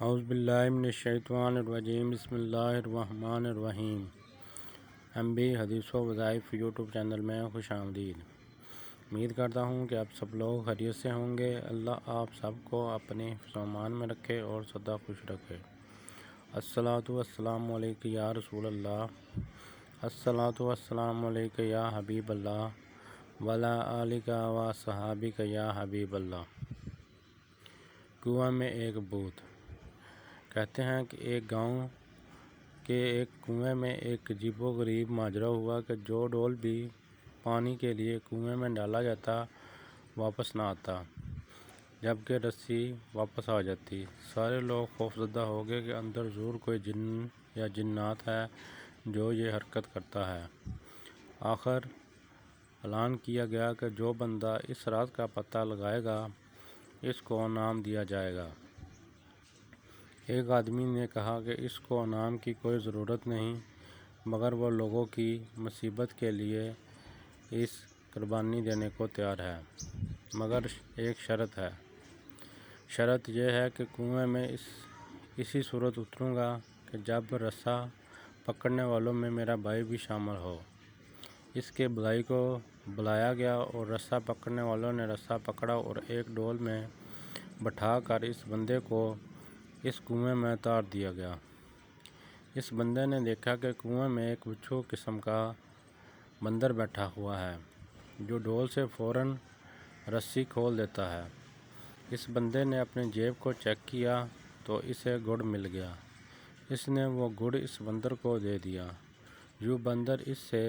اعوذ باللہ من الشیطان الرجیم بسم اللہ الرحمن الرحیم۔ MB حدیث و وظائف یوٹیوب چینل میں خوش آمدید۔ امید کرتا ہوں کہ آپ سب لوگ خیریت سے ہوں گے۔ اللہ آپ سب کو اپنے حفظ و امان میں رکھے اور سدا خوش رکھے۔ الصلاۃ والسلام علیک یا رسول اللہ، الصلاۃ والسلام علیک یا حبیب اللہ، وعلی آلک و صحابک یا حبیب اللہ۔ کنویں میں ایک بھوت۔ کہتے ہیں کہ ایک گاؤں کے ایک کنویں میں ایک عجیب و غریب ماجرا ہوا کہ جو ڈول بھی پانی کے لیے کنویں میں ڈالا جاتا واپس نہ آتا، جبکہ رسی واپس آ جاتی۔ سارے لوگ خوفزدہ ہو گئے کہ اندر ضرور کوئی جن یا جنات ہے جو یہ حرکت کرتا ہے۔ آخر اعلان کیا گیا کہ جو بندہ اس راز کا پتہ لگائے گا اس کو انعام دیا جائے گا۔ ایک آدمی نے کہا کہ اس کو انعام کی کوئی ضرورت نہیں، مگر وہ لوگوں کی مصیبت کے لیے اس قربانی دینے کو تیار ہے، مگر ایک شرط ہے۔ شرط یہ ہے کہ کنویں میں اسی صورت اتروں گا کہ جب رسا پکڑنے والوں میں میرا بھائی بھی شامل ہو۔ اس کے بھائی کو بلایا گیا اور رسا پکڑنے والوں نے رسا پکڑا اور ایک ڈول میں بٹھا کر اس بندے کو اس کنویں میں اتار دیا گیا۔ اس بندے نے دیکھا کہ کنویں میں ایک بچھو قسم کا بندر بیٹھا ہوا ہے جو ڈول سے فوراً رسی کھول دیتا ہے۔ اس بندے نے اپنی جیب کو چیک کیا تو اسے گڑ مل گیا۔ اس نے وہ گڑ اس بندر کو دے دیا۔ یوں بندر اس سے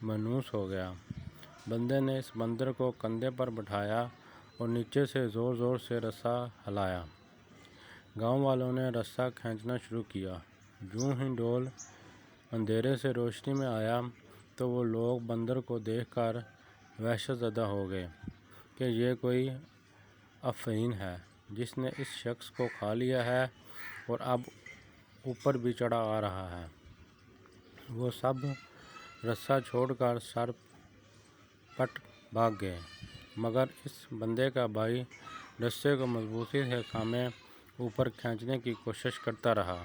مانوس ہو گیا۔ بندے نے اس بندر کو کندھے پر بٹھایا اور نیچے سے زور زور سے رسا ہلایا۔ گاؤں والوں نے رسا کھینچنا شروع کیا۔ جوں ہی ڈول اندھیرے سے روشنی میں آیا تو وہ لوگ بندر کو دیکھ کر وحشت زدہ ہو گئے کہ یہ کوئی افعین ہے جس نے اس شخص کو کھا لیا ہے اور اب اوپر بھی چڑھا آ رہا ہے۔ وہ سب رسا چھوڑ کر سر پٹ بھاگ گئے، مگر اس بندے کا بھائی رسے کو مضبوطی سے تھامے اوپر کھینچنے کی کوشش کرتا رہا۔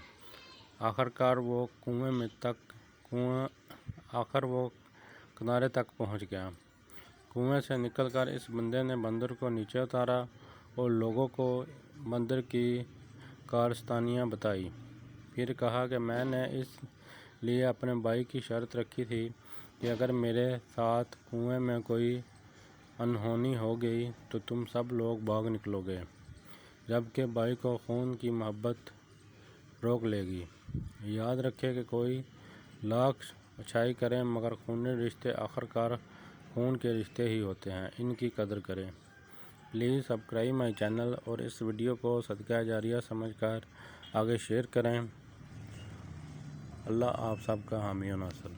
آخرکار وہ کنارے تک پہنچ گیا۔ کنویں سے نکل کر اس بندے نے بندر کو نیچے اتارا اور لوگوں کو بندر کی کارستانیاں بتائیں۔ پھر کہا کہ میں نے اس لیے اپنے بھائی کی شرط رکھی تھی کہ اگر میرے ساتھ کنویں میں کوئی انہونی ہو گئی تو تم سب لوگ بھاگ نکلو گے، جبکہ بھائی کو خون کی محبت روک لے گی۔ یاد رکھے کہ کوئی لاکھ اچھائی کرے مگر خونی رشتے آخرکار خون کے رشتے ہی ہوتے ہیں، ان کی قدر کریں۔ پلیز سبسکرائب مائی چینل اور اس ویڈیو کو صدقہ جاریہ سمجھ کر آگے شیئر کریں۔ اللہ آپ سب کا حامی و ناصر۔